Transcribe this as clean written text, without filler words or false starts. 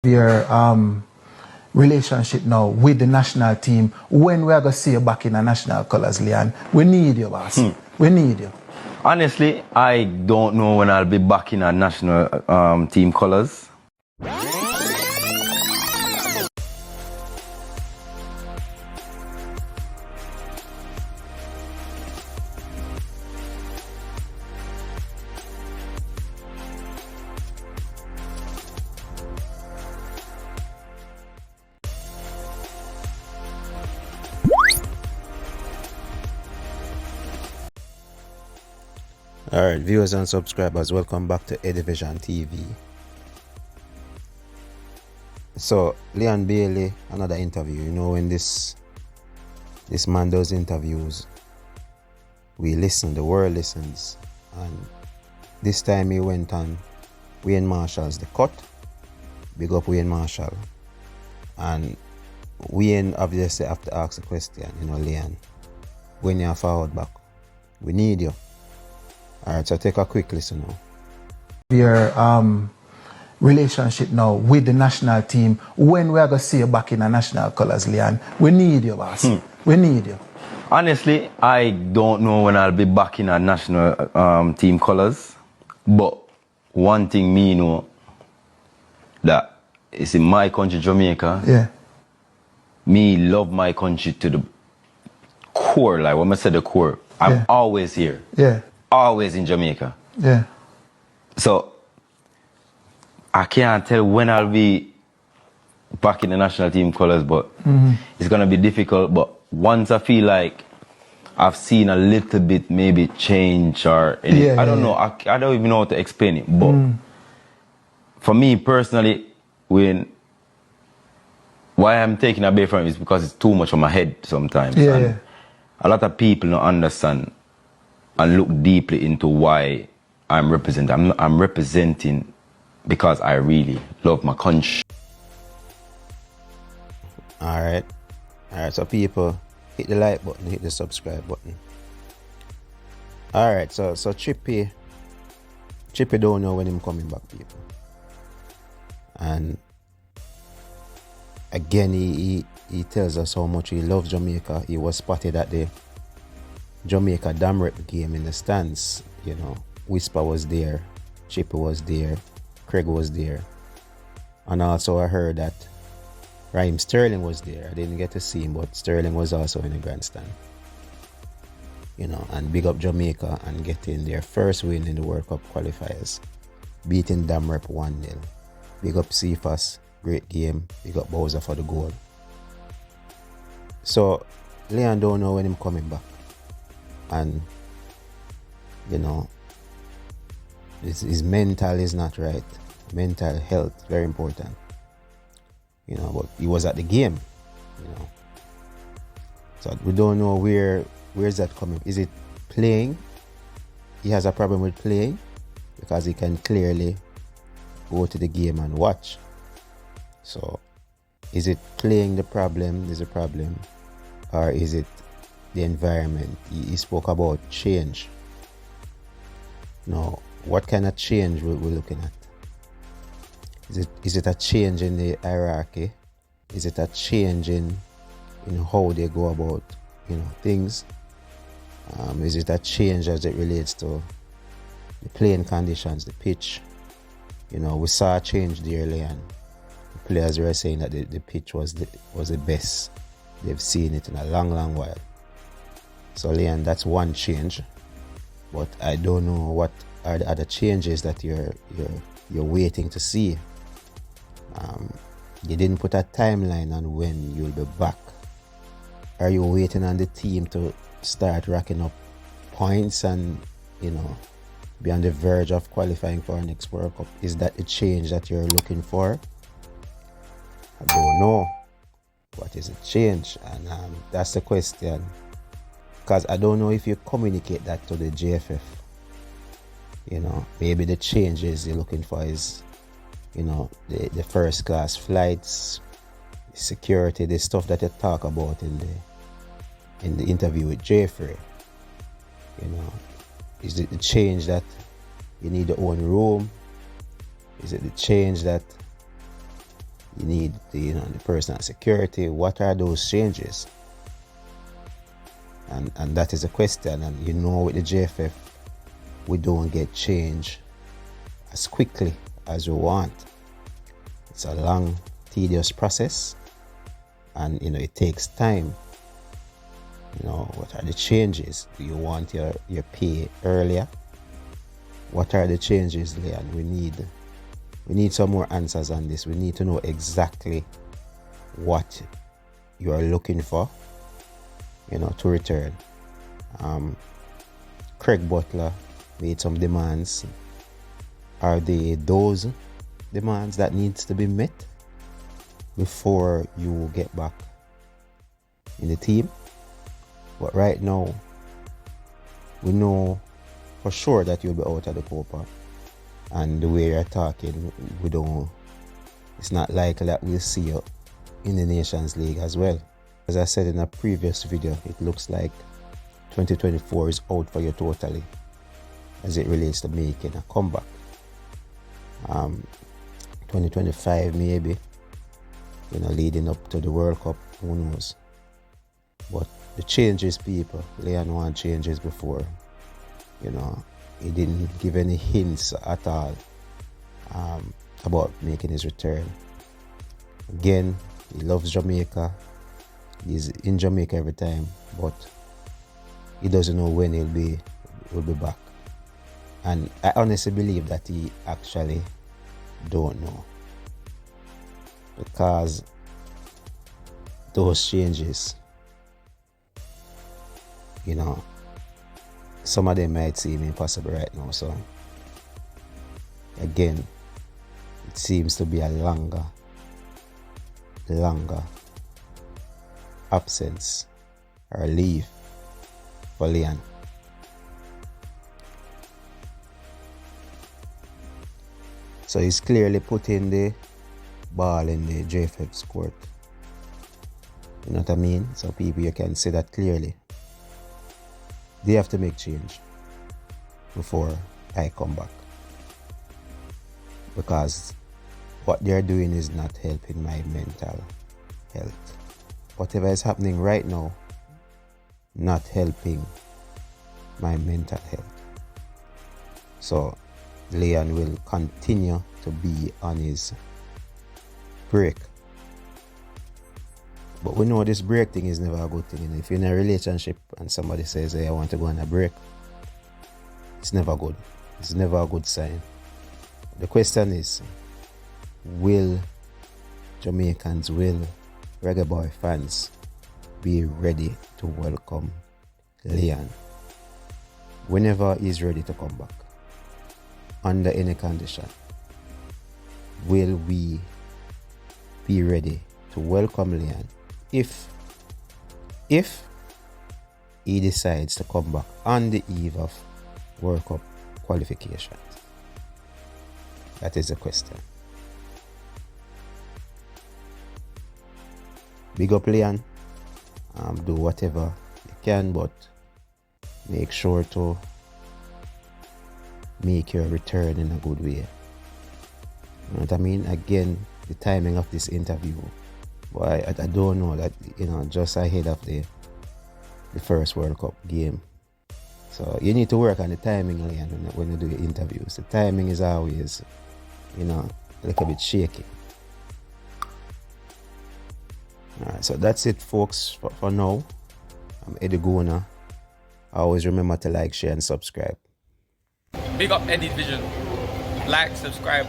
Your relationship now with the national team, when we are going to see you back in the national colours, Leon? We need you, boss. We need you. Honestly, I don't know when I'll be back in our national team colours. Alright, viewers and subscribers, welcome back to Edivision TV. So, Leon Bailey, another interview. You know, when this man does interviews, we listen, the world listens. And this time he went on Wayne Marshall's The Cut. Big up Wayne Marshall. And Wayne obviously have to ask the question, you know, Leon, when you're forward back, we need you. Alright, so take a quick listen now. Your relationship now with the national team, when we are going to see you back in the national colours, Leon? We need you, boss. We need you. Honestly, I don't know when I'll be back in our national team colours. But one thing me know, that it's in my country, Jamaica. Yeah. Me love my country to the core, like when I say the core. I'm always here. Yeah. Always in Jamaica. Yeah. So I can't tell when I'll be back in the national team colours, but it's gonna be difficult. But once I feel like I've seen a little bit maybe change or anything, I don't know. I don't even know how to explain it. But for me personally, why I'm taking away from it is because it's too much on my head sometimes. And a lot of people don't understand and look deeply into why I'm representing. I'm representing because I really love my country. Alright, so people, hit the like button, hit the subscribe button. Alright, so Chippy don't know when him coming back, people. And again, he tells us how much he loves Jamaica. He was spotted at the Jamaica dam rep game in the stands. You know, Whisper was there, Chippy was there, Craig was there, and also I heard that Raheem Sterling was there. I didn't get to see him, but Sterling was also in the grandstand. You know, and big up Jamaica and getting their first win in the World Cup qualifiers, beating dam rep 1-0. Big up Cephas, great game. Big up Bowser for the goal. So Leon don't know when him coming back. And, you know, his mental is not right. Mental health, very important. You know, but he was at the game, you know. So we don't know where's that coming. Is it playing? He has a problem with playing because he can clearly go to the game and watch. So is it playing is a problem? Or is it the environment? He spoke about change. Now, what kind of change we're looking at? Is it a change in the hierarchy? Is it a change in how they go about, you know, things? Is it a change as it relates to the playing conditions, the pitch? You know, we saw a change there early, and the players were saying that the pitch was the best they've seen it in a long while. So Leon, that's one change, but I don't know what are the other changes that you're waiting to see. You didn't put a timeline on when you'll be back. Are you waiting on the team to start racking up points and, you know, be on the verge of qualifying for our next World Cup? Is that the change that you're looking for? I don't know. What is a change? And that's the question. Because I don't know if you communicate that to the JFF. You know, maybe the changes you're looking for is, you know, the first class flights, security, the stuff that you talk about in the interview with Jeffrey. You know, is it the change that you need your own room? Is it the change that You need the personal security. What are those changes? And that is a question. And with the JFF, we don't get change as quickly as we want. It's a long, tedious process, and it takes time. What are the changes? Do you want your pay earlier? What are the changes, Leon? We need some more answers on this. We need to know exactly what you are looking for, to return. Craig Butler made some demands. Are they those demands that needs to be met before you get back in the team? But right now, we know for sure that you'll be out of the Copa. And the way you're talking, it's not likely that we'll see you in the Nations League as well. As I said in a previous video, it looks like 2024 is out for you totally as it relates to making a comeback. 2025 maybe, leading up to the World Cup, who knows. But the changes, people, Leon want changes before. He didn't give any hints at all about making his return. Again, he loves Jamaica. He's in Jamaica every time, but he doesn't know when he'll be back. And I honestly believe that he actually don't know, because those changes, some of them might seem impossible right now. So again, it seems to be a longer absence or leave for Leon. So he's clearly putting the ball in the JFF's court. You know what I mean? So people, you can see that clearly. They have to make change before I come back, because what they're doing is not helping my mental health. Whatever is happening right now, not helping my mental health. So Leon will continue to be on his break. But we know this break thing is never a good thing. If you're in a relationship and somebody says, hey, I want to go on a break, it's never good. It's never a good sign. The question is, will Jamaicans, will Reggae Boy fans be ready to welcome Leon whenever he's ready to come back, under any condition? Will we be ready to welcome Leon if he decides to come back on the eve of World Cup qualifications? That is the question. Big up Leon. Do whatever you can, but make sure to make your return in a good way. You know what I mean? Again, the timing of this interview, boy, I don't know that, just ahead of the first World Cup game. So you need to work on the timing, Leon, when you do your interviews. The timing is always, a little bit shaky. Alright, so that's it, folks, for now. I'm Eddie Gona. Always remember to like, share, and subscribe. Big up Eddie Vision. Like, subscribe.